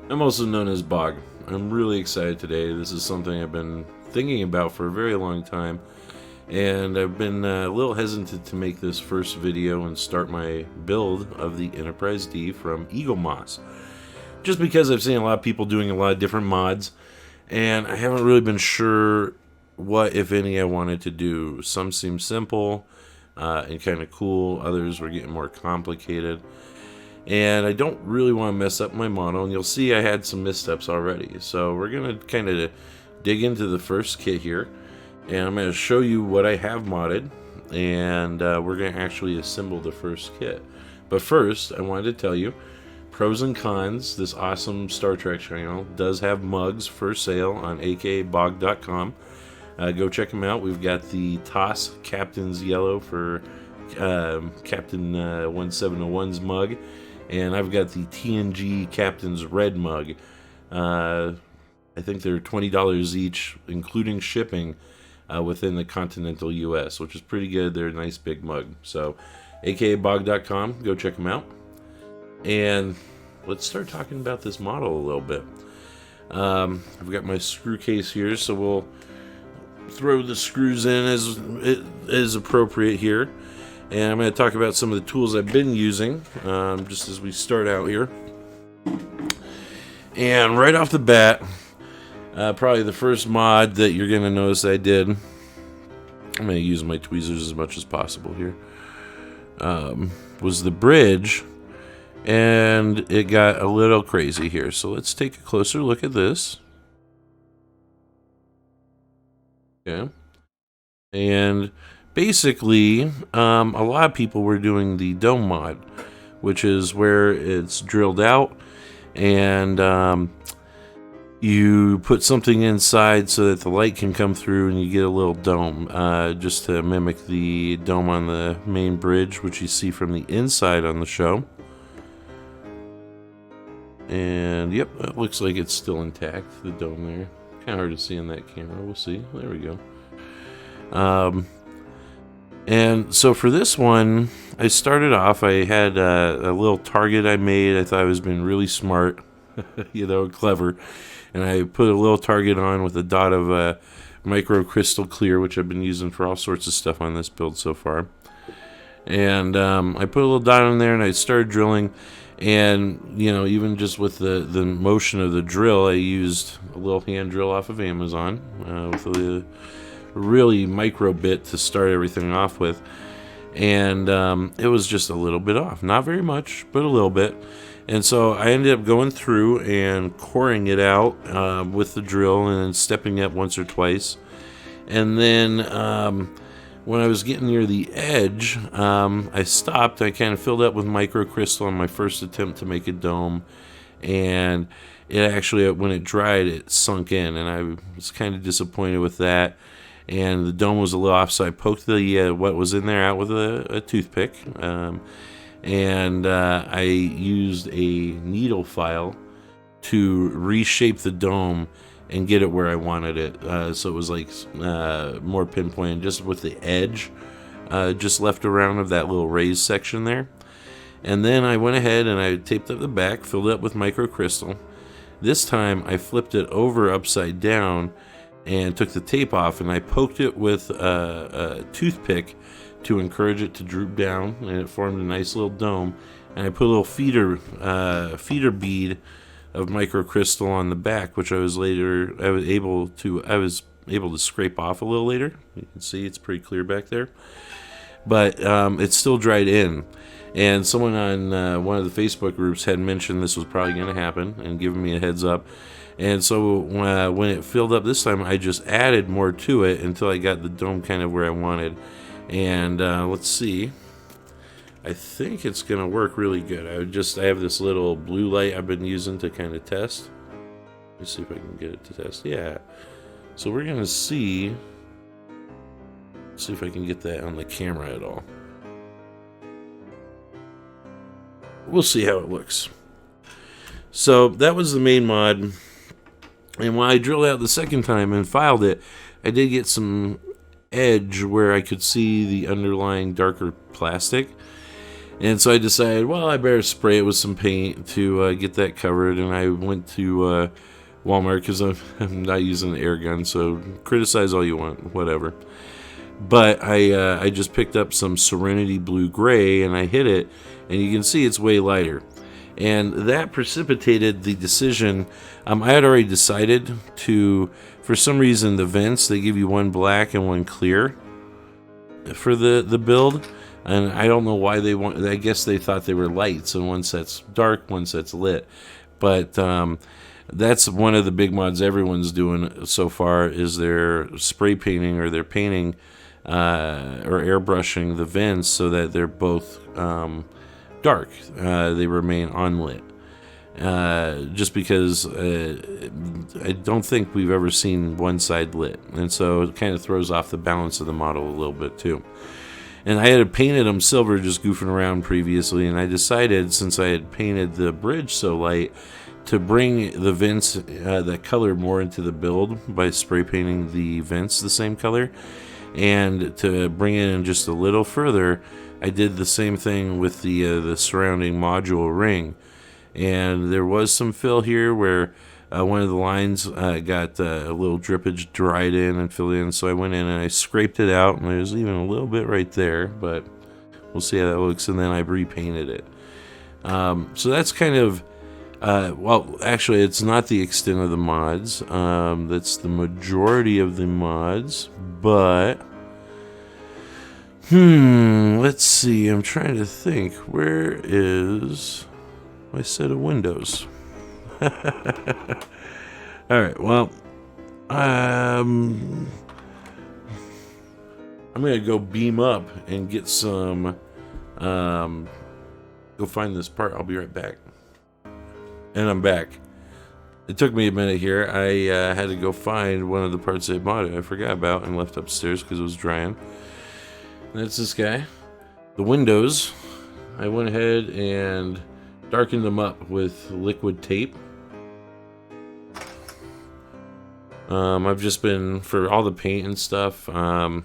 I'm also known as Bog. I'm really excited today. This is something I've been thinking about for a very long time, and I've been a little hesitant to make this first video and start my build of the Enterprise D from Eaglemoss. Just because I've seen a lot of people doing a lot of different mods, and I haven't really been sure what, if any, I wanted to do. Some seem simple and kind of cool, others were getting more complicated. And I don't really want to mess up my model, and you'll see I had some missteps already. So we're going to kind of dig into the first kit here, and I'm going to show you what I have modded, and we're going to actually assemble the first kit. But first, I wanted to tell you, pros and cons, this awesome Star Trek channel does have mugs for sale on akaBoG.com. Go check them out. We've got the TOS Captain's Yellow for Captain 1701's mug. And I've got the TNG Captain's Red mug. I think they're $20 each, including shipping within the continental U.S., which is pretty good. They're a nice big mug. So, akaBoG.com, go check them out. And let's start talking about this model a little bit. I've got my screw case here, so we'll throw the screws in as appropriate here. And I'm going to talk about some of the tools I've been using, just as we start out here. And right off the bat, probably the first mod that you're going to notice I did, I'm going to use my tweezers as much as possible here, was the bridge. And it got a little crazy here. So let's take a closer look at this. Okay. And basically, a lot of people were doing the dome mod, which is where it's drilled out and you put something inside so that the light can come through and you get a little dome, just to mimic the dome on the main bridge, which you see from the inside on the show. And yep, it looks like it's still intact, the dome there. Kind of hard to see in that camera. We'll see. There we go. And so for this one, I started off, I had a little target I made. I thought I was being really smart, clever. And I put a little target on with a dot of micro crystal clear, which I've been using for all sorts of stuff on this build so far. And I put a little dot on there and I started drilling. And, even just with the motion of the drill, I used a little hand drill off of Amazon with a really micro bit to start everything off with. And it was just a little bit off. Not very much, but a little bit. And so I ended up going through and coring it out with the drill and then stepping up once or twice. And then when I was getting near the edge, I stopped. I kind of filled up with microcrystal on my first attempt to make a dome. And it actually, when it dried, it sunk in. And I was kind of disappointed with that. And the dome was a little off, so I poked the what was in there out with a toothpick. And I used a needle file to reshape the dome and get it where I wanted it. So it was like more pinpoint, just with the edge just left around of that little raised section there. And then I went ahead and I taped up the back, filled it up with microcrystal. This time I flipped it over upside down and took the tape off, and I poked it with a toothpick to encourage it to droop down, and it formed a nice little dome. And I put a little feeder bead of microcrystal on the back, which I was able to scrape off a little later. You can see it's pretty clear back there, but it's still dried in. And someone on one of the Facebook groups had mentioned this was probably going to happen and given me a heads up. And so when it filled up this time, I just added more to it until I got the dome kind of where I wanted. And let's see. I think it's going to work really good. I have this little blue light I've been using to kind of test. Let's see if I can get it to test. Yeah. So we're going to see if I can get that on the camera at all. We'll see how it looks. So that was the main mod. And when I drilled out the second time and filed it, I did get some edge where I could see the underlying darker plastic. And so I decided, well, I better spray it with some paint to get that covered. And I went to Walmart because I'm not using an air gun, so criticize all you want, whatever. But I just picked up some Serenity Blue Gray and I hit it, and you can see it's way lighter. And that precipitated the decision. I had already decided to, for some reason, the vents, they give you one black and one clear for the build. And I don't know why they want. I guess they thought they were lights, and one set's dark, one set's lit. But that's one of the big mods everyone's doing so far, is they're spray painting or they're painting or airbrushing the vents so that they're both dark. They remain unlit. Just because I don't think we've ever seen one side lit, and so it kind of throws off the balance of the model a little bit too. And I had painted them silver just goofing around previously, and I decided, since I had painted the bridge so light, to bring the vents, that color, more into the build by spray painting the vents the same color. And to bring it in just a little further, I did the same thing with the surrounding module ring. And there was some fill here where one of the lines got a little drippage dried in and filled in. So I went in and I scraped it out, and there's even a little bit right there, but we'll see how that looks. And then I repainted it. So that's kind of, well, actually, it's not the extent of the mods. That's the majority of the mods, but let's see. I'm trying to think. Where is my set of windows? All right. Well, I'm gonna go beam up and get some. Go find this part. I'll be right back. And I'm back. It took me a minute here. I had to go find one of the parts I modded I forgot about and left upstairs because it was drying. And that's this guy. The windows, I went ahead and darkened them up with liquid tape. I've just been, for all the paint and stuff, I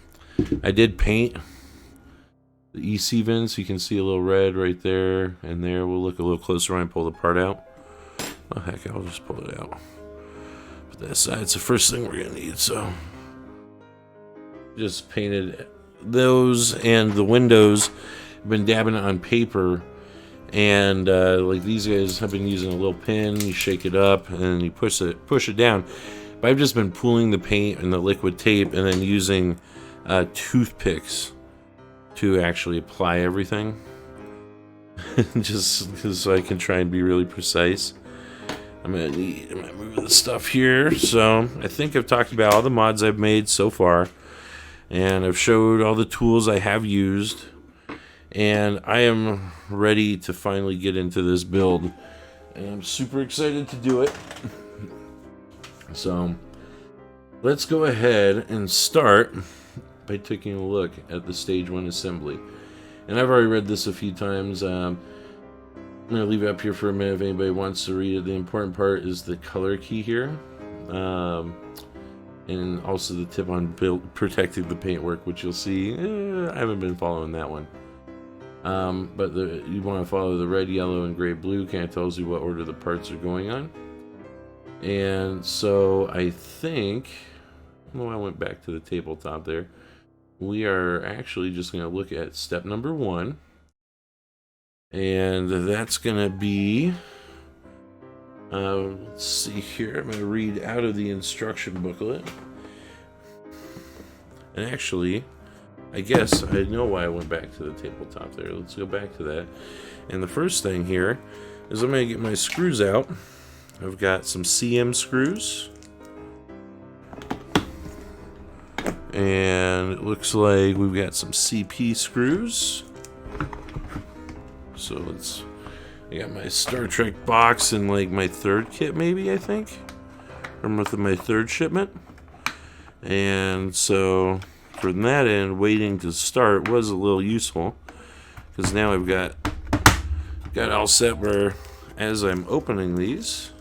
did paint the EC vents. You can see a little red right there and there. We'll look a little closer when I pull the part out. Oh heck, I'll just pull it out. But that side's the first thing we're gonna need, so just painted those, and the windows. I've been dabbing it on paper, and like these guys, have been using a little pin. You shake it up and then you push it down. But I've just been pooling the paint and the liquid tape and then using toothpicks to actually apply everything. Just because I can try and be really precise. I'm gonna move the stuff here. So I think I've talked about all the mods I've made so far, and I've showed all the tools I have used, and I am ready to finally get into this build, and I'm super excited to do it. So let's go ahead and start by taking a look at the stage 1 assembly. And I've already read this a few times. I'm going to leave it up here for a minute if anybody wants to read it. The important part is the color key here. And also the tip on protecting the paintwork, which you'll see. I haven't been following that one. But you want to follow the red, yellow, and gray, blue. Kind of tells you what order the parts are going on. And so I think, I went back to the tabletop there. We are actually just going to look at step number 1. And that's going to be, let's see here. I'm going to read out of the instruction booklet. And actually, I guess I know why I went back to the tabletop there. Let's go back to that. And the first thing here is I'm going to get my screws out. I've got some CM screws. And it looks like we've got some CP screws. So I got my Star Trek box and like my 3rd kit maybe, I think. From with my 3rd shipment. And so from that end, waiting to start was a little useful. Because now I've got it all set where as I'm opening these,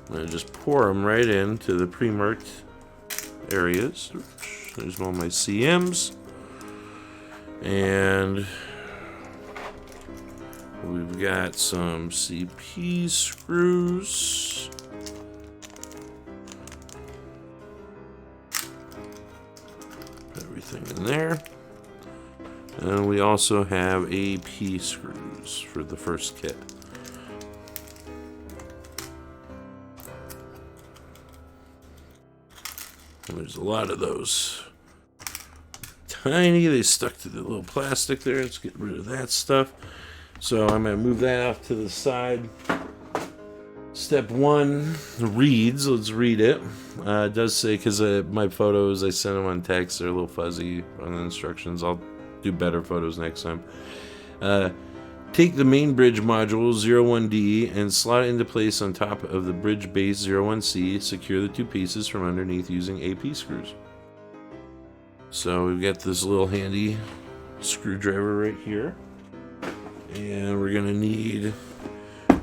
I'm going to just pour them right into the pre-marked areas. Oops, there's one of my CMs. And We've got some CP screws. Everything in there. And we also have AP screws for the first kit. And there's a lot of those. Tiny, they stuck to the little plastic there. Let's get rid of that stuff. So I'm going to move that off to the side. Step 1, reads. Let's read it. It does say, because my photos, I sent them on text, they're a little fuzzy on the instructions. I'll do better photos next time. Take the main bridge module 01D and slot it into place on top of the bridge base 01C. Secure the 2 pieces from underneath using AP screws. So we've got this little handy screwdriver right here. And we're going to need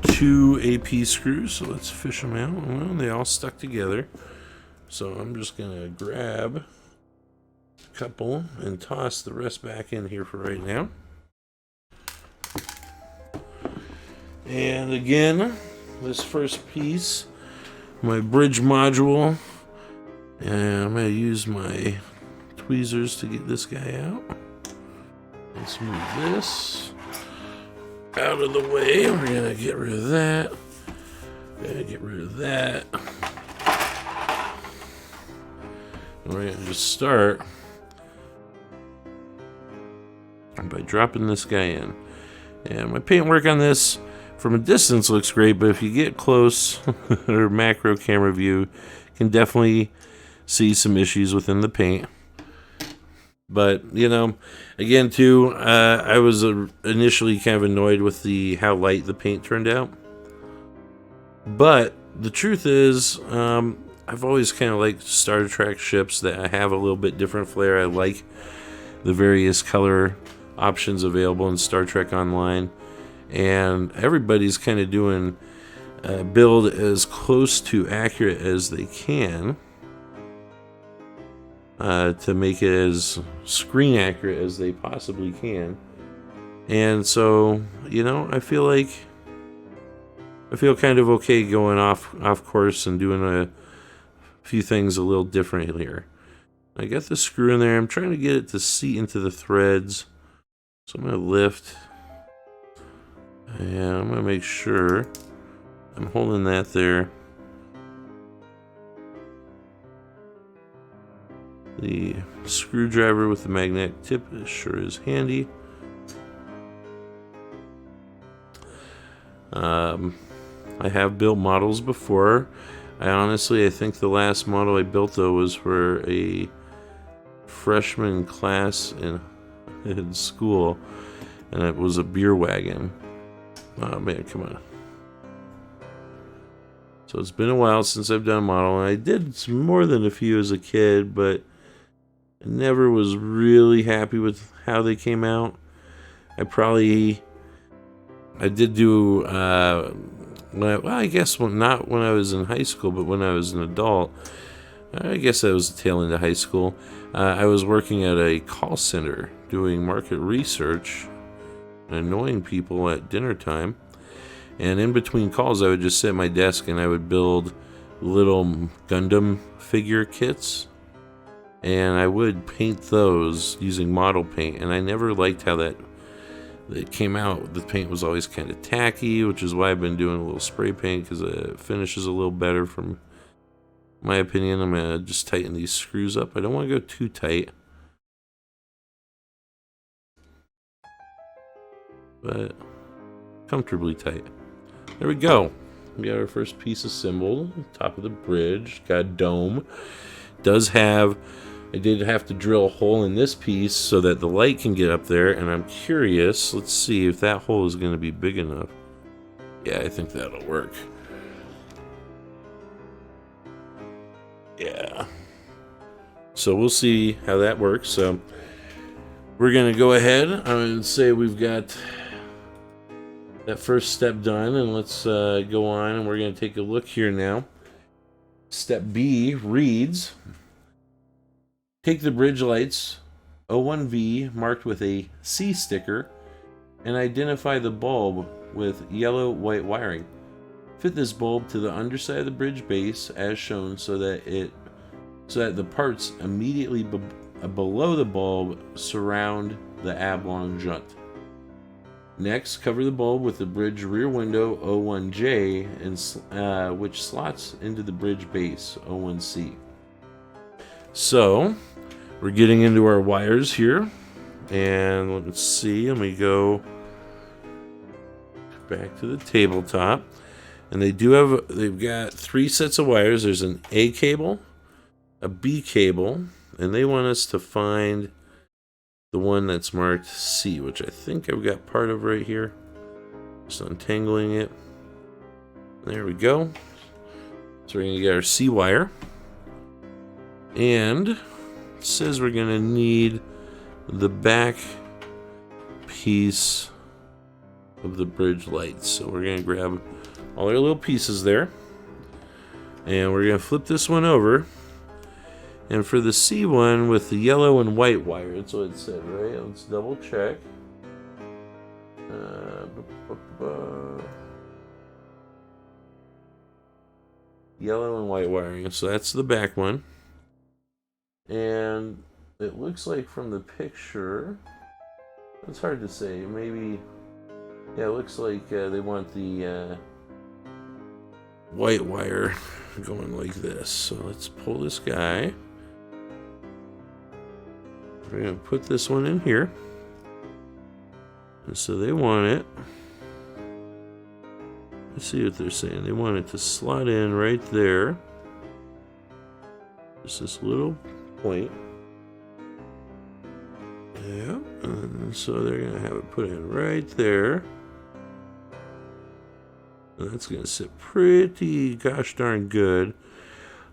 2 AP screws, so let's fish them out. Well, they all stuck together. So I'm just going to grab a couple and toss the rest back in here for right now. And again, this first piece, my bridge module, and I'm going to use my tweezers to get this guy out. Let's move this out of the way. We're going to get rid of that. Get rid of that. And we're going to just start by dropping this guy in. And my paint work on this from a distance looks great, but if you get close or macro camera view, you can definitely see some issues within the paint. But, you know, again, too, I was initially kind of annoyed with how light the paint turned out. But the truth is, I've always kind of liked Star Trek ships that have a little bit different flair. I like the various color options available in Star Trek Online. And everybody's kind of doing build as close to accurate as they can. To make it as screen accurate as they possibly can. And so, you know, I feel kind of okay going off course and doing a few things a little different here. I got the screw in there. I'm trying to get it to seat into the threads. So I'm going to lift. And I'm going to make sure I'm holding that there. The screwdriver with the magnetic tip sure is handy. I have built models before. I think the last model I built, though, was for a freshman class in school, and it was a beer wagon. Oh man, come on. So it's been a while since I've done a model, and I did more than a few as a kid, but I never was really happy with how they came out. I did do, I guess not when I was in high school, but when I was an adult. I guess I was the tail end of high school. I was working at a call center doing market research and annoying people at dinner time. And in between calls, I would just sit at my desk and I would build little Gundam figure kits. And I would paint those using model paint. And I never liked how that came out. The paint was always kind of tacky, which is why I've been doing a little spray paint, because it finishes a little better from my opinion. I'm going to just tighten these screws up. I don't want to go too tight, but comfortably tight. There we go. We got our first piece assembled. Top of the bridge. Got a dome. I did have to drill a hole in this piece so that the light can get up there, and I'm curious, let's see if that hole is going to be big enough. Yeah, I think that'll work. Yeah. So we'll see how that works. So we're going to go ahead and say we've got that first step done, and let's go on, and we're going to take a look here now. Step B reads, take the bridge lights 01V marked with a C sticker and identify the bulb with yellow-white wiring. Fit this bulb to the underside of the bridge base as shown so that the parts immediately below the bulb surround the akaBoG junt. Next, cover the bulb with the bridge rear window O1J, which slots into the bridge base O1C. So, we're getting into our wires here, and let's see, let me go back to the tabletop, and they've got 3 sets of wires. There's an A cable, a B cable, and they want us to find the one that's marked C, which I think I've got part of right here. Just untangling it. There we go. So we're going to get our C wire. And it says we're going to need the back piece of the bridge lights. So we're going to grab all our little pieces there. And we're going to flip this one over. And for the C one with the yellow and white wire, that's what it said, right? Let's double check. Yellow and white wiring. So that's the back one. And it looks like from the picture, it's hard to say. Maybe, yeah, it looks like they want the white wire going like this. So let's pull this guy. We're going to put this one in here. And so they want it. Let's see what they're saying. They want it to slot in right there. Just this little point. Yeah. And so they're going to have it put in right there. And that's going to sit pretty gosh darn good.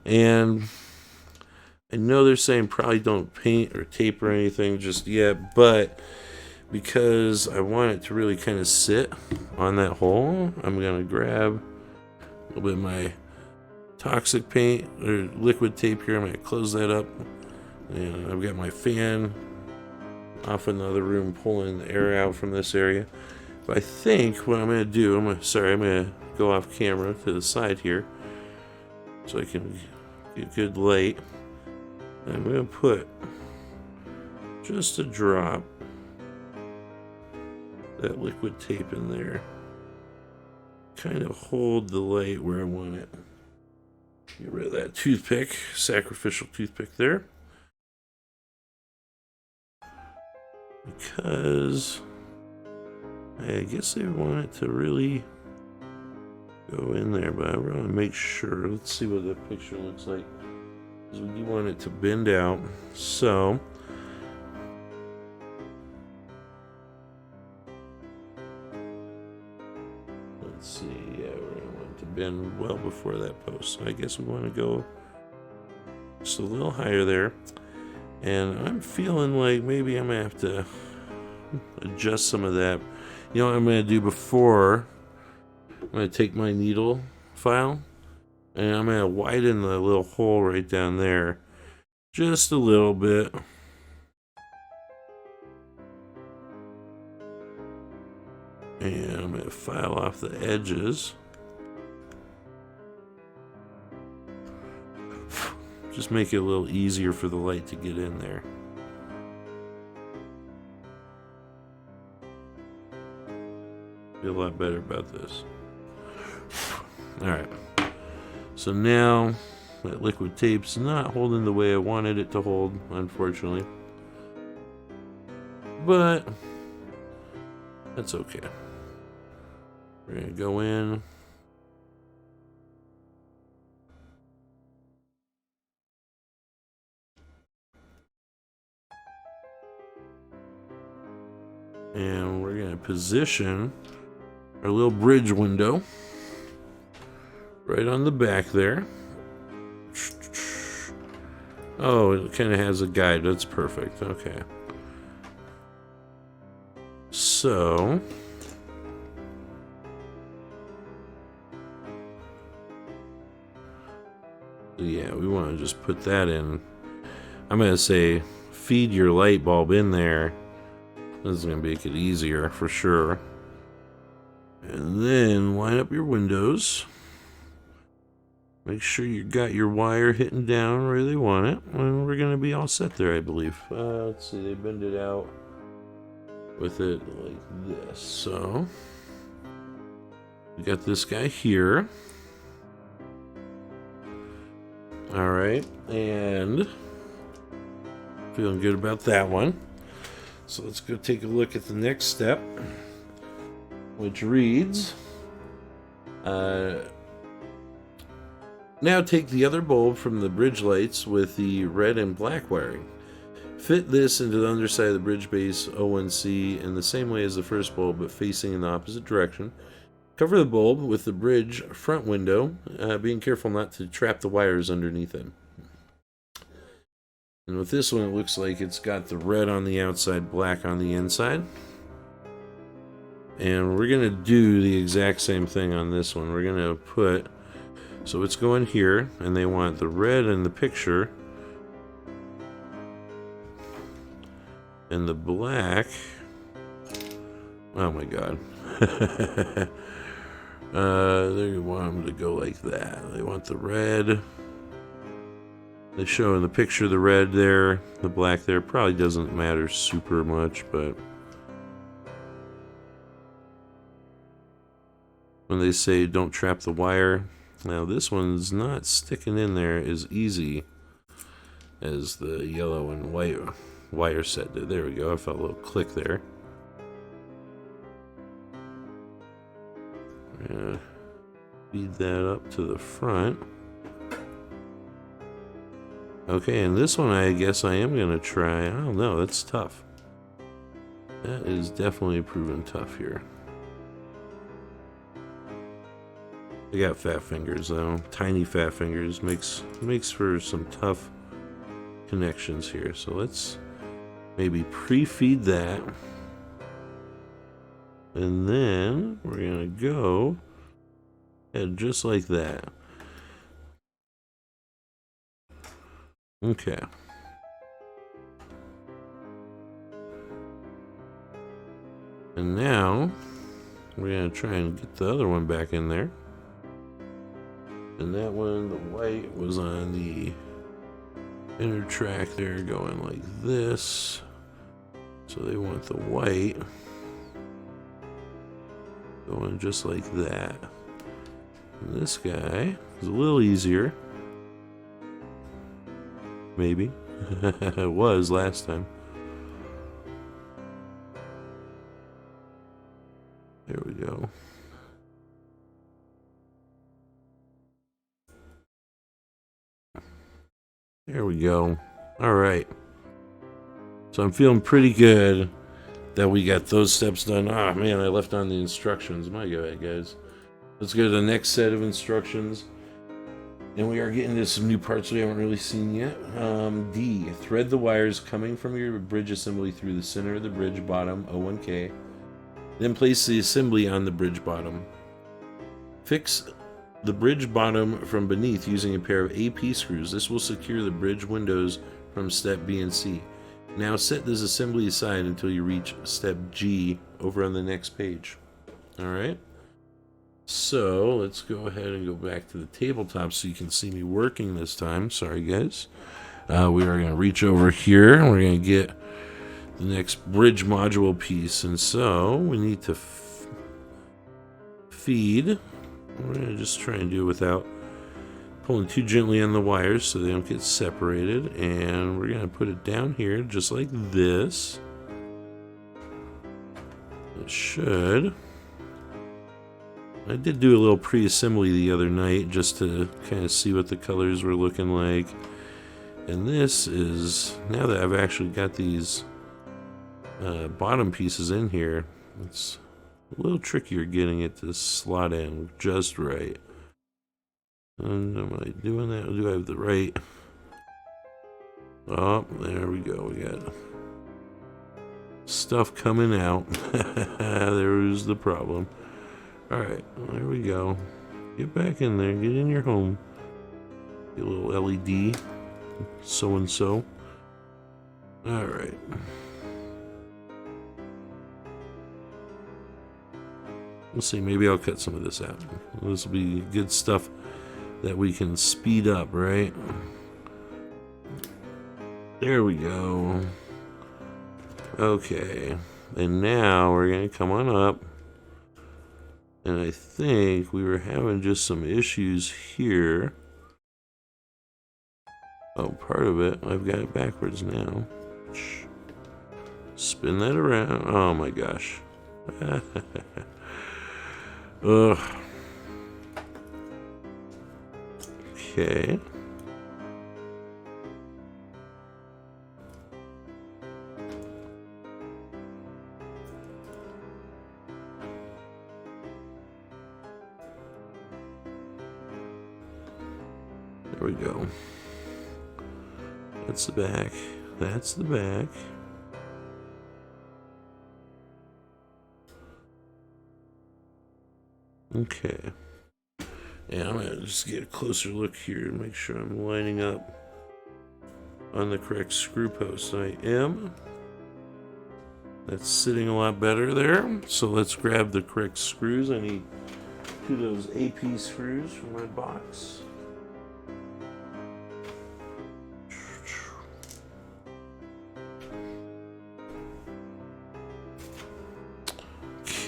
And I know they're saying probably don't paint or tape or anything just yet, but because I want it to really kind of sit on that hole, I'm going to grab a little bit of my toxic paint or liquid tape here. I'm going to close that up. And I've got my fan off in the other room pulling the air out from this area. But I think what I'm going to do, I'm going to go off camera to the side here so I can get good light. I'm going to put just a drop that liquid tape in there. Kind of hold the light where I want it. Get rid of that toothpick, sacrificial toothpick there. Because I guess they want it to really go in there, but I want to make sure. Let's see what the picture looks like. Because we do want it to bend out. So let's see. Yeah, we're going to want it to bend well before that post. So I guess we want to go just a little higher there. And I'm feeling like maybe I'm going to have to adjust some of that. You know what I'm going to do before? I'm going to take my needle file and I'm going to widen the little hole right down there just a little bit. And I'm going to file off the edges. Just make it a little easier for the light to get in there. Feel a lot better about this. Alright. So now that liquid tape's not holding the way I wanted it to hold, unfortunately. But that's okay. We're going to go in. And we're going to position our little bridge window right on the back there. Oh, it kind of has a guide. That's perfect. Okay. So yeah, we want to just put that in. I'm going to say feed your light bulb in there This is going to make it easier for sure. And then line up your windows. Make sure you got your wire hitting down where they want it. And we're going to be all set there, I believe. Let's see, they bend it out with it like this. So we got this guy here. All right, and feeling good about that one. So let's go take a look at the next step, which reads, now take the other bulb from the bridge lights with the red and black wiring. Fit this into the underside of the bridge base O1C in the same way as the first bulb, but facing in the opposite direction. Cover the bulb with the bridge front window, being careful not to trap the wires underneath it. And with this one, it looks like it's got the red on the outside, black on the inside. And we're going to do the exact same thing on this one. We're going to put, so it's going here, and they want the red in the picture, and the black, oh my god. They want them to go like that. They want the red. They show in the picture the red there, the black there. Probably doesn't matter super much, but when they say don't trap the wire, now this one's not sticking in there as easy as the yellow and white wire set did. There we go. I felt a little click there. Feed that up to the front. Okay, and this one I guess I am going to try. I don't know, that's tough. That is definitely proven tough here. I got fat fingers though. Tiny fat fingers makes for some tough connections here. So let's maybe pre-feed that. And then we're going to go and just like that. Okay. And now we're going to try and get the other one back in there. And that one, the white, was on the inner track there going like this. So they want the white going just like that. And this guy is a little easier. Maybe. It was last time. There we go. There we go. All right. So I'm feeling pretty good that we got those steps done. Ah, man, I left on the instructions. My God, guys. Let's go to the next set of instructions. And we are getting to some new parts we haven't really seen yet. D. Thread the wires coming from your bridge assembly through the center of the bridge bottom, O1K. Then place the assembly on the bridge bottom. Fix the bridge bottom from beneath using a pair of AP screws. This will secure the bridge windows from step B and C. Now set this assembly aside until you reach step G over on the next page. Alright. So let's go ahead and go back to the tabletop so you can see me working this time. Sorry guys. We are going to reach over here and we're going to get the next bridge module piece. And so we need to feed. We're going to just try and do it without pulling too gently on the wires so they don't get separated. And we're going to put it down here just like this. It should. I did do a little pre-assembly the other night just to kind of see what the colors were looking like. And this is, now that I've actually got these bottom pieces in here, it's a little trickier getting it to slot in just right. And am I doing that? Do I have the right? Oh, there we go. We got stuff coming out. There was the problem. Alright, there we go. Get back in there. Get in your home. Get a little LED. So and so. Alright. Let's see, maybe I'll cut some of this out. This will be good stuff that we can speed up, right? There we go. Okay, and now we're gonna come on up. And I think we were having just some issues here. Oh, part of it, I've got it backwards now. Spin that around. Oh my gosh. Ugh. Okay. There we go. That's the back. That's the back. Okay. Yeah, I'm gonna just get a closer look here and make sure I'm lining up on the correct screw post. I am. That's sitting a lot better there. So let's grab the correct screws. I need 2 of those AP screws from my box.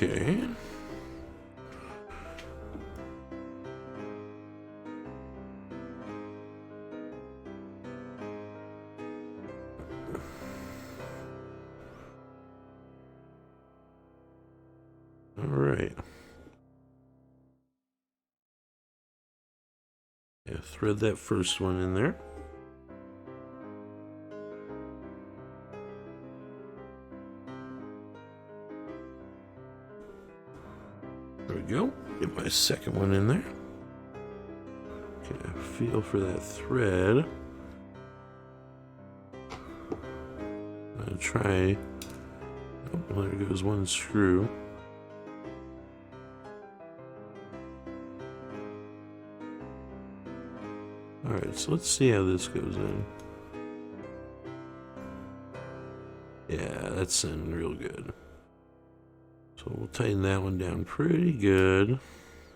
Okay. All right. Yeah, thread that first one in there. There we go. Get my second one in there. Okay, feel for that thread. I'm gonna try. Oh, there goes one screw. Alright, so let's see how this goes in. Yeah, that's in real good. So we'll tighten that one down pretty good.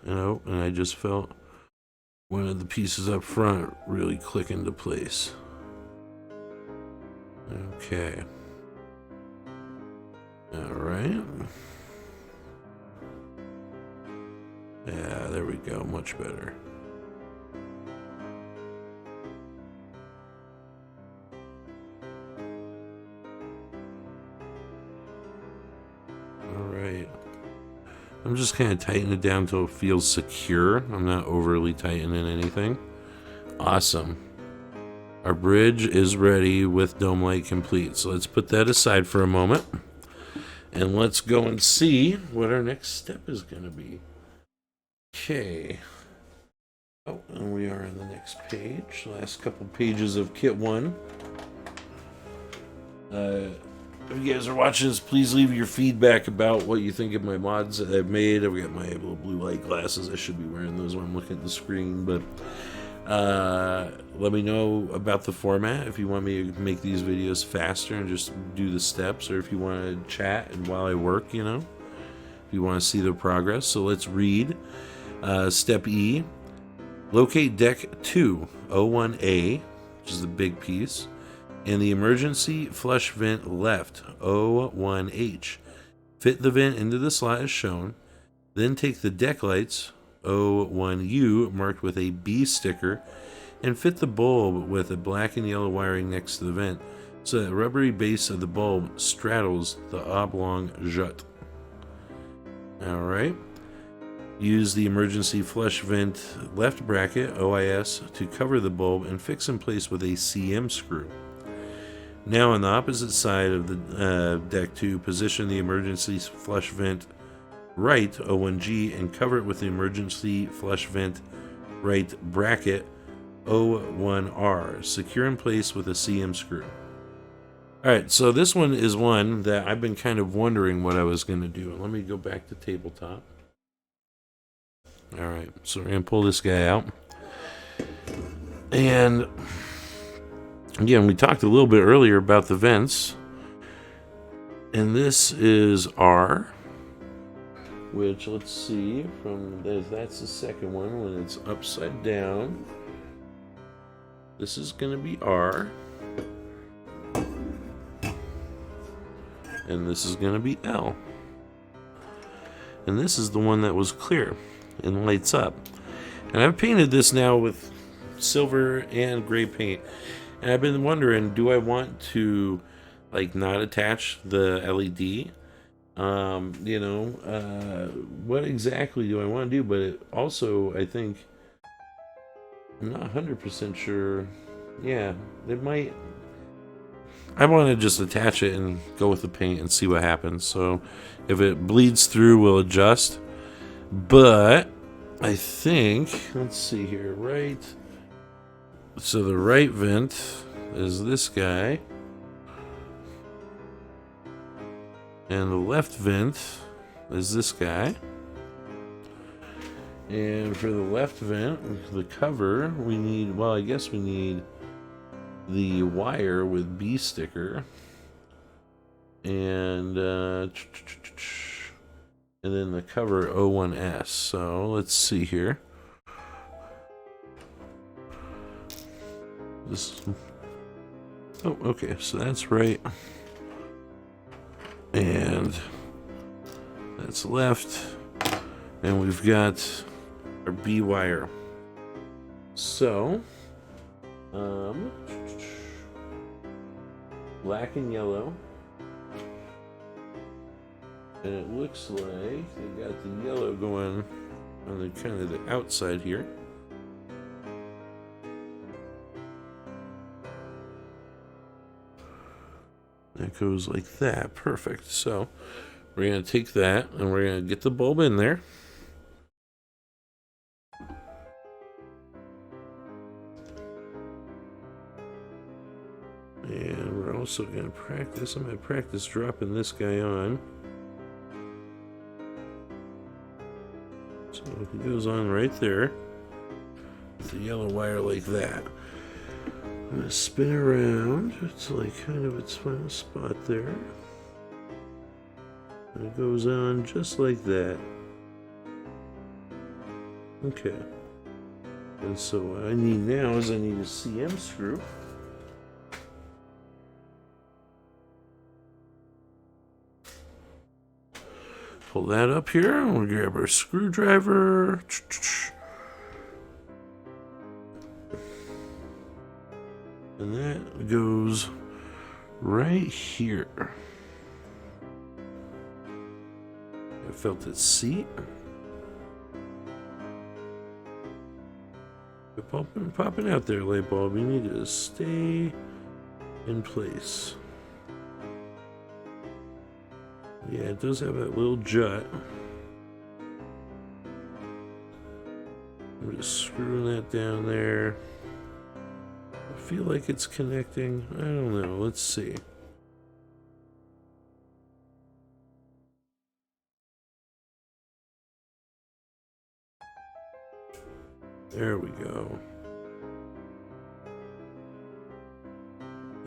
And I just felt one of the pieces up front really click into place. Okay. Alright. Yeah, there we go. Much better. Alright. I'm just kind of tightening it down until it feels secure. I'm not overly tightening anything. Awesome. Our bridge is ready with dome light complete. So let's put that aside for a moment. And let's go and see what our next step is going to be. Okay. Oh, and we are on the next page. Last couple pages of Kit 1. If you guys are watching this, please leave your feedback about what you think of my mods that I've made. I've got my little blue light glasses. I should be wearing those when I'm looking at the screen. But let me know about the format. If you want me to make these videos faster and just do the steps, or if you want to chat and while I work, you know. If you want to see the progress. So let's read. Step E. Locate deck 2, O1A, which is the big piece, and the emergency flush vent left, O1H. Fit the vent into the slot as shown. Then take the deck lights, O1U, marked with a B sticker, and fit the bulb with a black and yellow wiring next to the vent, so that the rubbery base of the bulb straddles the oblong jut. Alright. Use the emergency flush vent left bracket, OIS, to cover the bulb and fix in place with a CM screw. Now on the opposite side of the deck 2, position the emergency flush vent right, O1G, and cover it with the emergency flush vent right bracket, O1R. Secure in place with a CM screw. Alright, so this one is one that I've been kind of wondering what I was going to do. Let me go back to tabletop. Alright, so we're going to pull this guy out. And again, we talked a little bit earlier about the vents. And this is our which, let's see, that's the second one when it's upside down. This is going to be R. And this is going to be L. And this is the one that was clear and lights up. And I've painted this now with silver and gray paint. And I've been wondering, do I want to like not attach the LED? What exactly do I want to do? But it also, I think, I'm not 100% sure. Yeah, it might. I want to just attach it and go with the paint and see what happens. So if it bleeds through, we'll adjust. But I think, let's see here, right? So the right vent is this guy. And the left vent is this guy. And for the left vent, the cover, we need, well, I guess we need the wire with B sticker. And then the cover O1S. So let's see here. Oh, okay, so that's right. And that's left. And we've got our B wire. So, black and yellow. And it looks like they got the yellow going on the kind of the outside here. That goes like that. Perfect. So we're going to take that and we're going to get the bulb in there. And we're also going to practice. I'm going to practice dropping this guy on. So it goes on right there with the yellow wire like that. I'm going to spin around. It's like kind of its final spot there. And it goes on just like that. Okay. And so what I need now is I need a CM screw. Pull that up here, and we'll grab our screwdriver. And that goes right here. I felt its seat. You're popping out there, light bulb. You need to stay in place. Yeah, it does have that little jut. I'm just screwing that down there. I feel like it's connecting. I don't know. Let's see. There we go.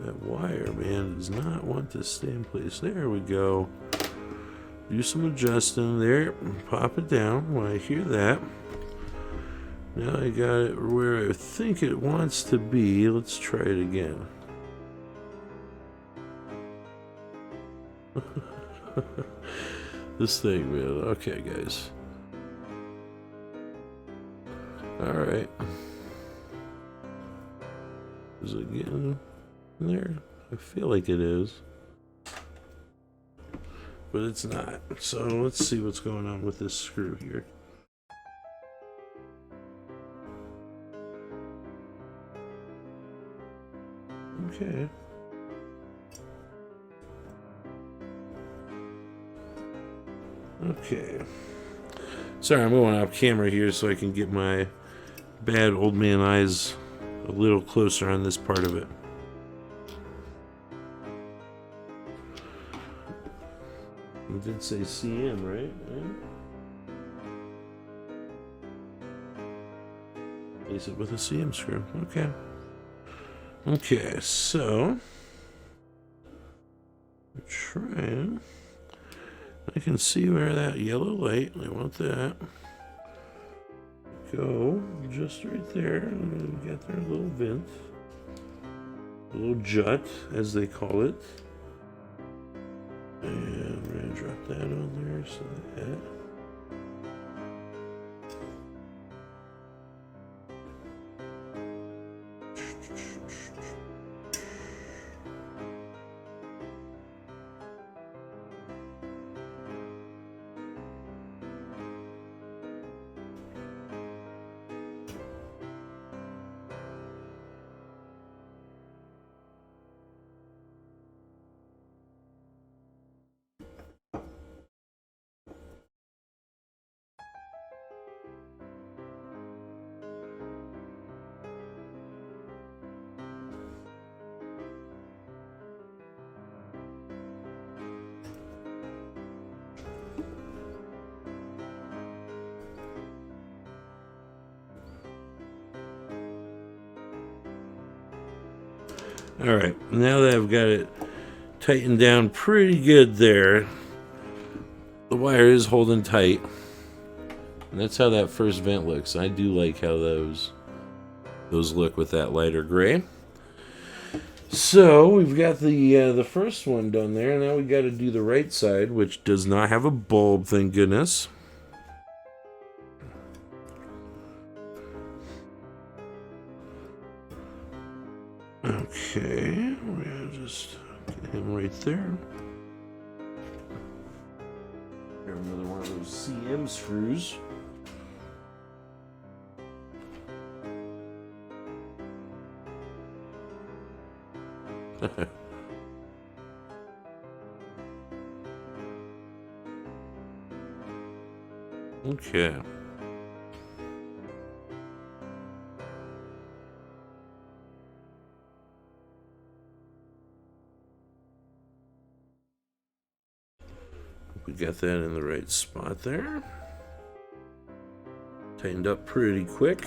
That wire, man, does not want to stay in place. There we go. Do some adjusting there. Pop it down when I hear that. Now I got it where I think it wants to be. Let's try it again. This thing, man. Okay, guys. Alright. Is it getting there? I feel like it is. But it's not. So let's see what's going on with this screw here. Okay. Okay. Sorry, I'm going off camera here so I can get my bad old man eyes a little closer on this part of it. It did say CM, right? Place it with a CM screw. Okay. Okay, so I'm trying I can see where that yellow light, I want that. Go just right there. And we got their little vent. A little jut, as they call it. And we're going to drop that on there, so that. Alright, now that I've got it tightened down pretty good there, the wire is holding tight. And that's how that first vent looks. I do like how those look with that lighter gray. So we've got the first one done there. Now we got to do the right side, which does not have a bulb, thank goodness. Okay, we're gonna just get him right there. Grab another one of those CM screws. Okay. We got that in the right spot there. Tightened up pretty quick.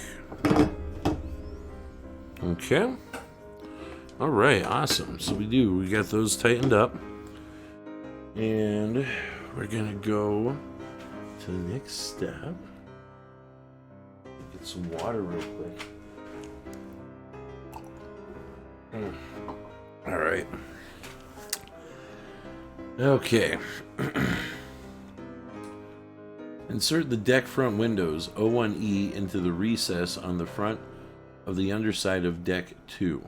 Okay. All right, awesome. So we got those tightened up. And we're gonna go to the next step. Get some water real quick. All right. Okay. Insert the deck front windows O1E into the recess on the front of the underside of deck 2.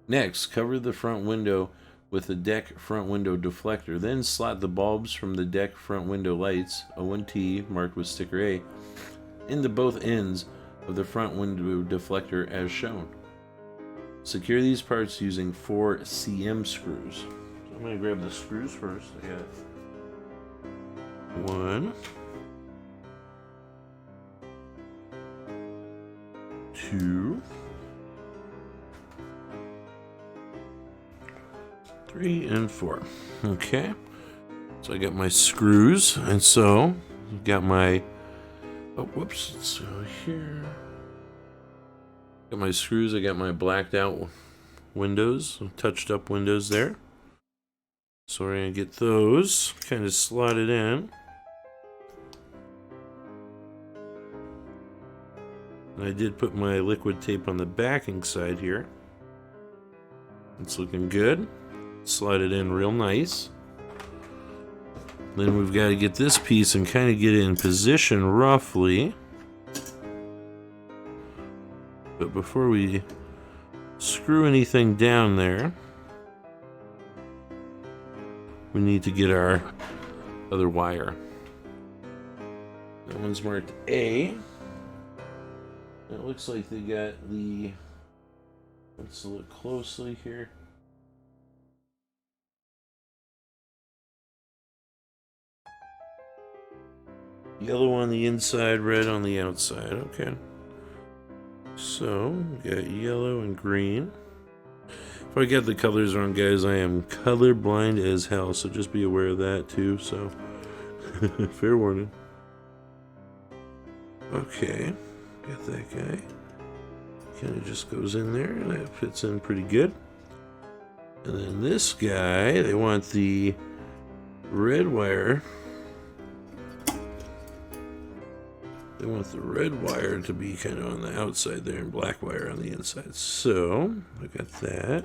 Next, cover the front window with the deck front window deflector. Then slot the bulbs from the deck front window lights, O1T marked with sticker A, into both ends of the front window deflector as shown. Secure these parts using 4 CM screws. So I'm going to grab the screws first. I got 1, 2, 3, and 4. Okay. So I got my screws, and so I've got my. Oh, whoops. Let's go here. Got my screws. I got my blacked out windows, touched up windows there. So we're going to get those kind of slotted in. And I did put my liquid tape on the backing side here. It's looking good. Slide it in real nice. Then we've got to get this piece and kind of get it in position roughly. But before we screw anything down there, we need to get our other wire. That one's marked A. It looks like they got the, let's look closely here. Yellow on the inside, red on the outside. Okay. So, we got yellow and green. If I get the colors wrong, guys, I am colorblind as hell, so just be aware of that too, so fair warning. Okay, got that guy. Kind of just goes in there, and that fits in pretty good. And then this guy, they want the red wire. They want the red wire to be kind of on the outside there and black wire on the inside. So I got that.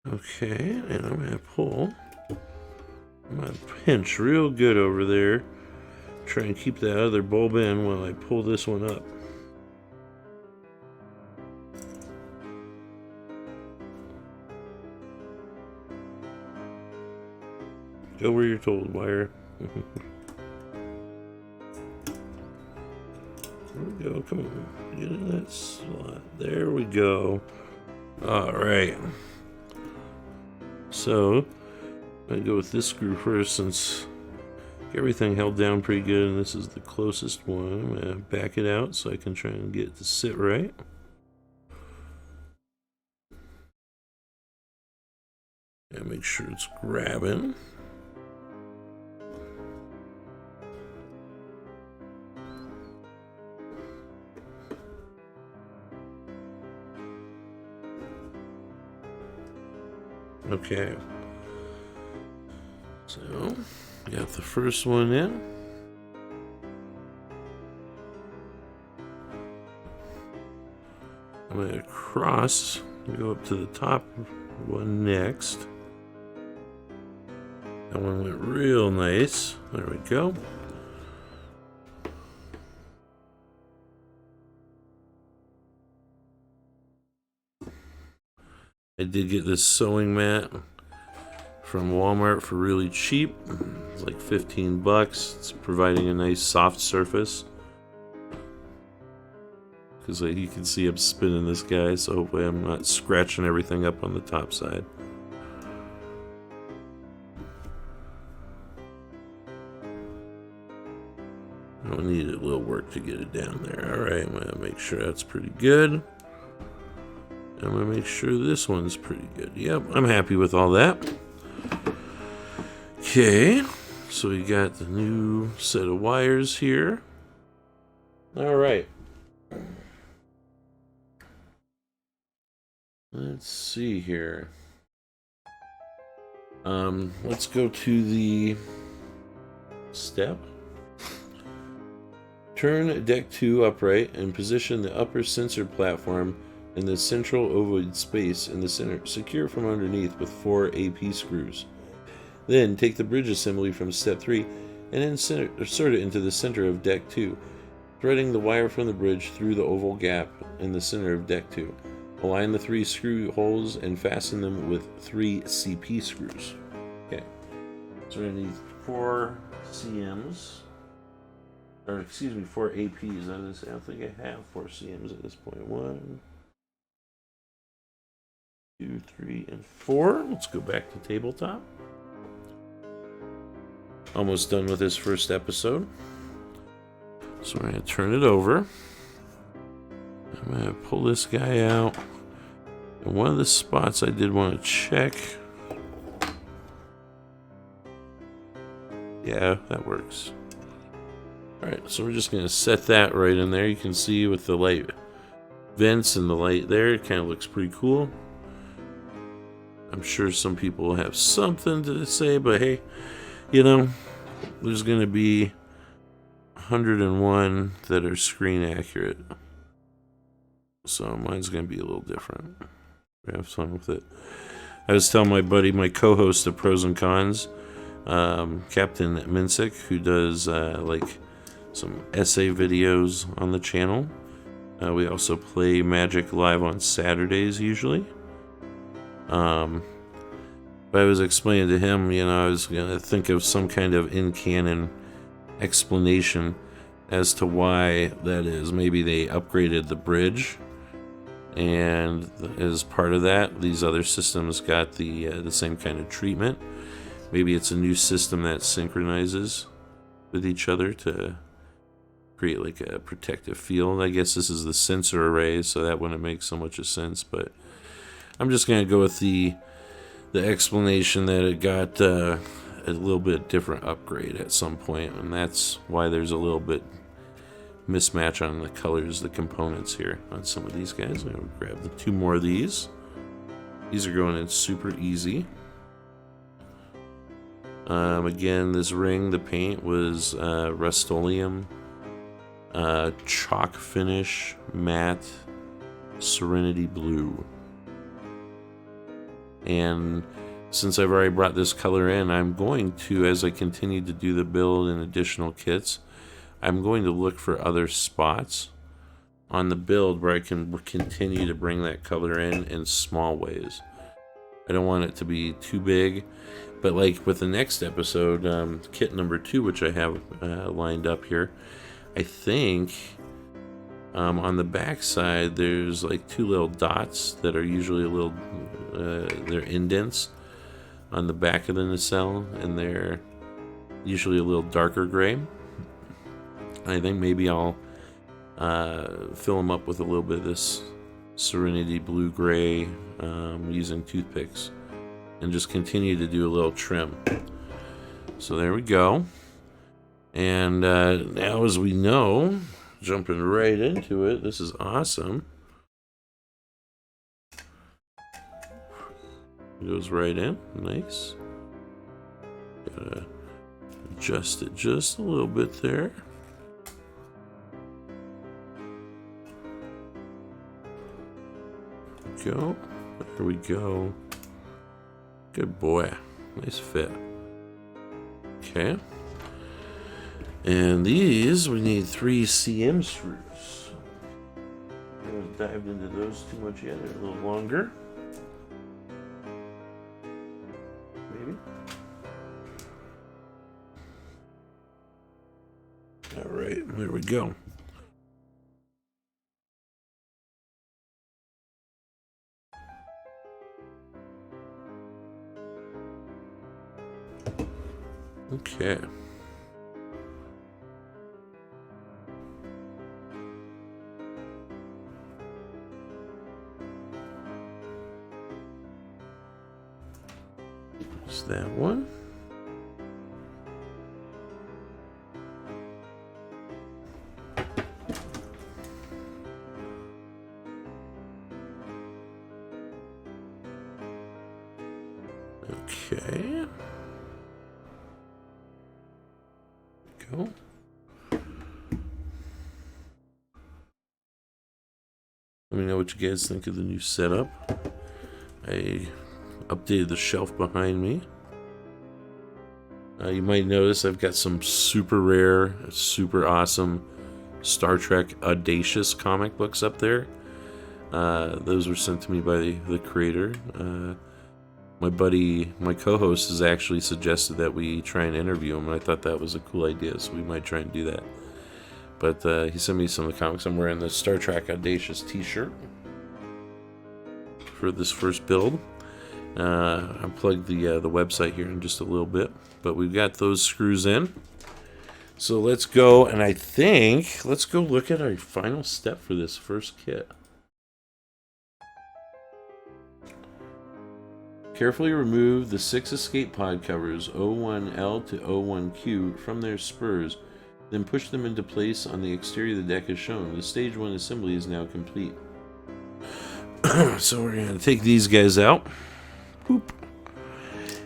Okay, and I'm gonna pull. I'm gonna pinch real good over there. Try and keep that other bulb in while I pull this one up. Go where you're told, wire. There we go. Come on. Get in that slot. There we go. Alright. So, I'm going to go with this screw first since everything held down pretty good, and this is the closest one. I'm going to back it out so I can try and get it to sit right. And make sure it's grabbing. Okay, so got the first one in. I'm going to cross, go up to the top one next. That one went real nice. There we go. I did get this sewing mat from Walmart for really cheap. It's like 15 bucks. It's providing a nice soft surface. Because you can see I'm spinning this guy, so hopefully I'm not scratching everything up on the top side. I'll need a little work to get it down there. Alright, I'm going to make sure that's pretty good. I'm going to make sure this one's pretty good. Yep, I'm happy with all that. Okay, so we got the new set of wires here. Alright. Let's see here. Let's go to the step. Turn deck 2 upright and position the upper sensor platform in the central ovoid space in the center. Secure from underneath with 4 AP screws. Then take the bridge assembly from step 3 and insert it into the center of deck 2, threading the wire from the bridge through the oval gap in the center of deck 2. Align the 3 screw holes and fasten them with 3 CP screws. Okay, so we're going to need 4 CMs. Or excuse me, 4 APs. I don't think I have 4 CMs at this point. 1, 2, 3, and 4. Let's go back to tabletop. Almost done with this first episode. So we're going to turn it over. I'm going to pull this guy out. And one of the spots I did want to check. Yeah, that works. Alright, so we're just going to set that right in there. You can see with the light vents and the light there, it kind of looks pretty cool. I'm sure some people will have something to say, but hey, you know, there's going to be 101 that are screen accurate. So mine's going to be a little different. We have fun with it. I was telling my buddy, my co-host of Pros and Cons, Captain Minsick, who does like some essay videos on the channel. We also play Magic live on Saturdays usually. But I was explaining to him, you know, I was going to think of some kind of in-canon explanation as to why that is. Maybe they upgraded the bridge, and as part of that, these other systems got the same kind of treatment. Maybe it's a new system that synchronizes with each other to create like a protective field. I guess this is the sensor array, so that wouldn't make so much of sense, but I'm just going to go with the explanation that it got a little bit different upgrade at some point, and that's why there's a little bit mismatch on the colors, the components here on some of these guys. I'm going to grab the 2 more of these. These are going in super easy. Again, this ring, the paint was Rust-Oleum, chalk finish, matte, Serenity Blue. And since I've already brought this color in, I'm going to, as I continue to do the build and additional kits, I'm going to look for other spots on the build where I can continue to bring that color in small ways. I don't want it to be too big, but like with the next episode, kit number 2, which I have lined up here, I think on the back side there's like 2 little dots that are usually a little, they're indents on the back of the nacelle, and they're usually a little darker gray. I think maybe I'll fill them up with a little bit of this Serenity Blue Gray using toothpicks, and just continue to do a little trim. So there we go. And now, as we know, jumping right into it, this is awesome. It goes right in, nice. Gotta adjust it just a little bit there. Go. There we go. Good boy. Nice fit. Okay. And these, we need 3 CM screws. I haven't dived into those too much yet. They're a little longer. Maybe. All right, there we go. Okay. There's that one. Okay. Go. Let me know what you guys think of the new setup. I updated the shelf behind me. You might notice I've got some super rare, super awesome Star Trek Audacious comic books up there. Those were sent to me by the creator. My buddy, my co-host, has actually suggested that we try and interview him, and I thought that was a cool idea, so we might try and do that. But he sent me some of the comics. I'm wearing the Star Trek Audacious t-shirt for this first build. I'll plug the website here in just a little bit, but we've got those screws in. So let's go, and I think let's go look at our final step for this first kit. Carefully remove the 6 escape pod covers O1L to O1Q from their spurs, then push them into place on the exterior of the deck as shown. The stage 1 assembly is now complete. So we're going to take these guys out. Boop.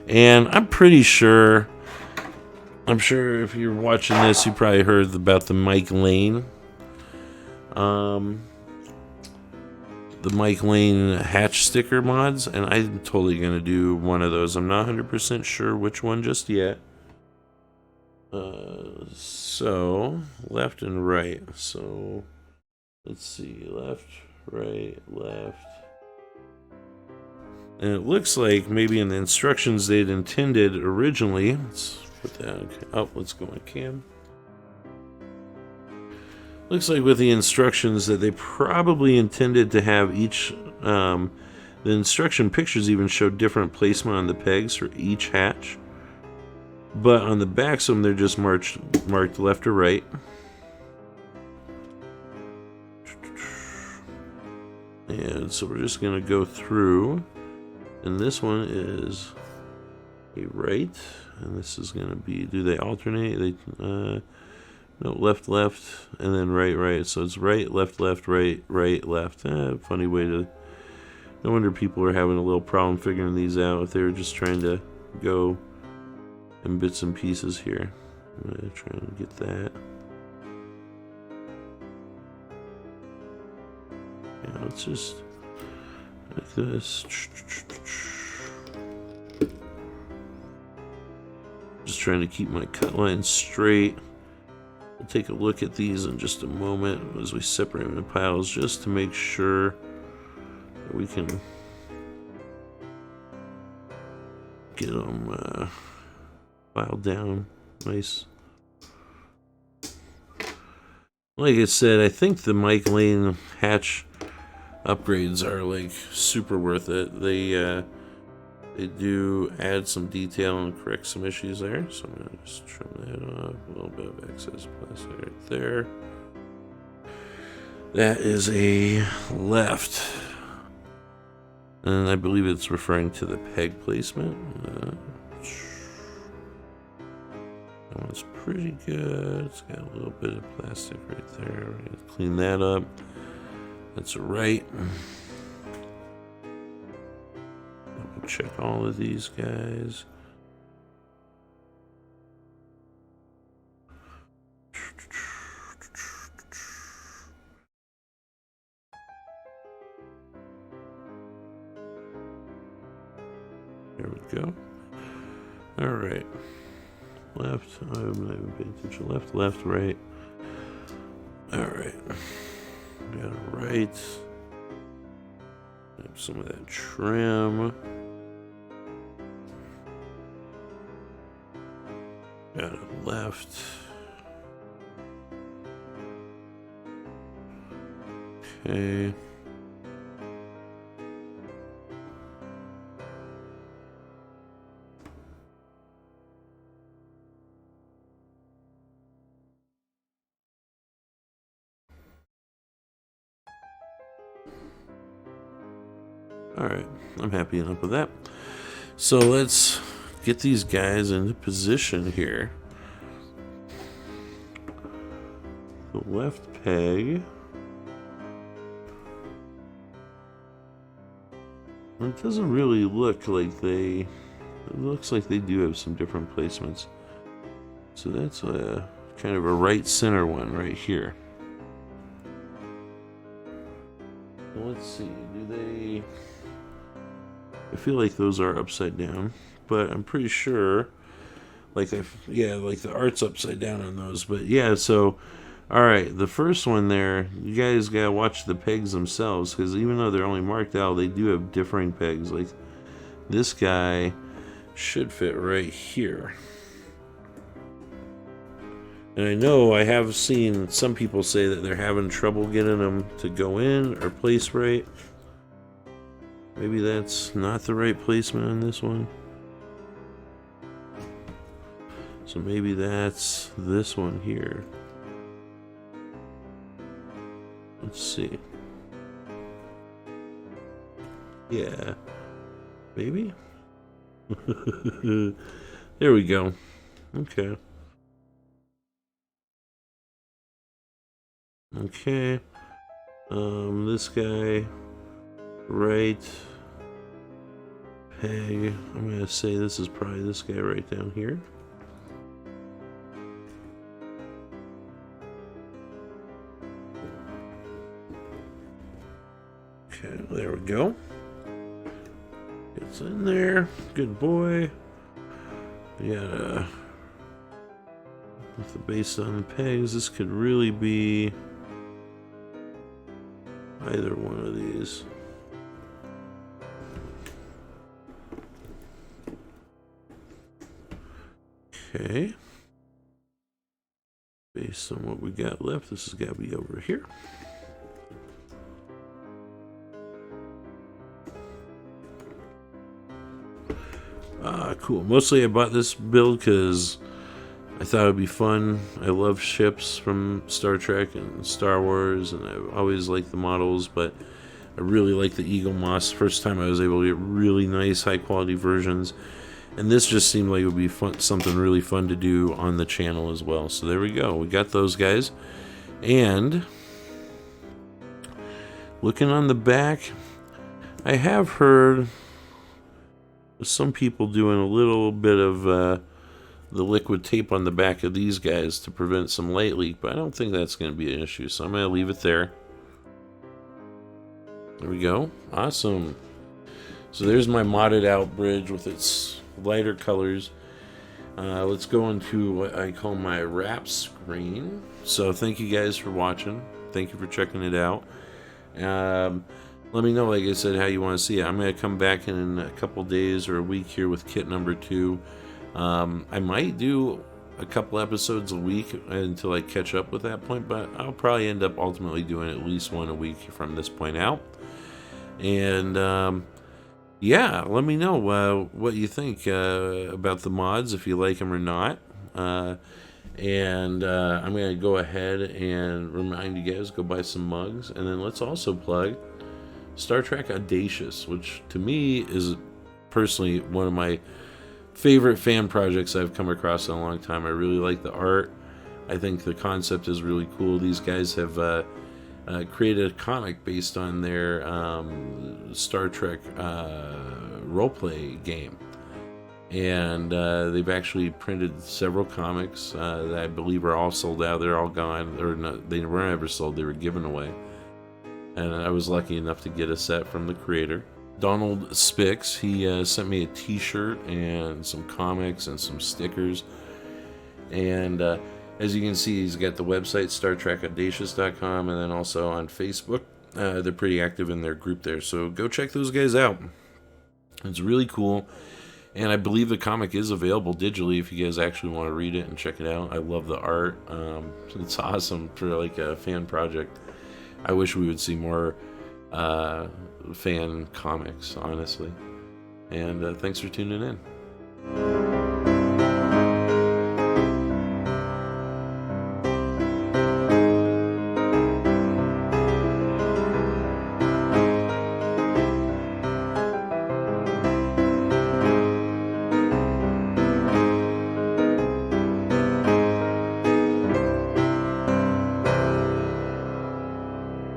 And I'm sure if you're watching this, you probably heard about the Mike Lane. The Mike Lane hatch sticker mods, and I'm totally going to do one of those. I'm not 100% sure which one just yet. So, left and right. So, let's see. Left, right, left. And it looks like maybe in the instructions they'd intended originally. Let's put that up. Let's go on cam. Looks like with the instructions that they probably intended to have each, the instruction pictures even show different placement on the pegs for each hatch. But on the backs of them, they're just marked left or right. And so we're just going to go through. And this one is a right. And this is going to be, do they alternate? No, left, and then right. So it's right, left, right, left. Funny way to... No wonder people are having a little problem figuring these out if they were just trying to go in bits and pieces here. I'm gonna try and get that. Yeah, let's just like this. Just trying to keep my cut line straight. We'll take a look at these in just a moment as we separate them into piles, just to make sure that we can get them filed down nice. Like I said, I think the Mike Lane hatch upgrades are like super worth it. They do add some detail and correct some issues there. So I'm gonna just trim that off. A little bit of excess plastic right there. That is a left. And I believe it's referring to the peg placement. That one's pretty good. It's got a little bit of plastic right there. We're gonna clean that up. That's right. Double check all of these guys. There we go. All right. Left. I'm not even paying attention. Left, left, right. All right. Got it right. Have some of that trim. Got it left. Okay. Alright, I'm happy enough with that. So let's get these guys into position here. The left peg. It doesn't really look like they... It looks like they do have some different placements. So that's a kind of a right center one right here. Let's see, do they... I feel like those are upside down, but I'm pretty sure, like like the art's upside down on those. But yeah, so all right, the first one there, you guys gotta watch the pegs themselves, because even though they're only marked out, they do have differing pegs. Like this guy should fit right here. And I know I have seen some people say that they're having trouble getting them to go in or place right. Maybe that's not the right placement on this one. So maybe that's this one here. Let's see. Yeah. Maybe? There we go. Okay. Okay. This guy, right peg. I'm gonna say this is probably this guy right down here. Okay, there we go. It's in there. Good boy. We got with the base on the pegs, this could really be either one of these. Okay. Based on what we got left, this has got to be over here. Cool. Mostly I bought this build because I thought it would be fun. I love ships from Star Trek and Star Wars, and I've always liked the models, but I really like the Eaglemoss. First time I was able to get really nice, high-quality versions. And this just seemed like it would be fun, something really fun to do on the channel as well. So there we go. We got those guys. And looking on the back, I have heard some people doing a little bit of the liquid tape on the back of these guys to prevent some light leak, but I don't think that's going to be an issue, so I'm going to leave it there. There we go. Awesome. So there's my modded out bridge with its lighter colors. Let's go into what I call my wrap screen. So thank you guys for watching. Thank you for checking it out. Let me know, like I said, how you want to see it. I'm going to come back in a couple days or a week here with kit number 2. I might do a couple episodes a week until I catch up with that point, but I'll probably end up ultimately doing at least one a week from this point out. And yeah, let me know what you think about the mods, if you like them or not. And I'm going to go ahead and remind you guys, go buy some mugs. And then let's also plug Star Trek Audacious, which to me is personally one of my favorite fan projects I've come across in a long time. I really like the art. I think the concept is really cool. These guys have created a comic based on their Star Trek roleplay game. And they've actually printed several comics that I believe are all sold out. They're all gone. Or not, they weren't ever sold. They were given away. And I was lucky enough to get a set from the creator. Donald Spix, he sent me a t-shirt and some comics and some stickers. And as you can see, he's got the website, StarTrekAudacious.com, and then also on Facebook. They're pretty active in their group there, so go check those guys out. It's really cool. And I believe the comic is available digitally if you guys actually want to read it and check it out. I love the art. It's awesome for like a fan project. I wish we would see more fan comics, honestly. And thanks for tuning in.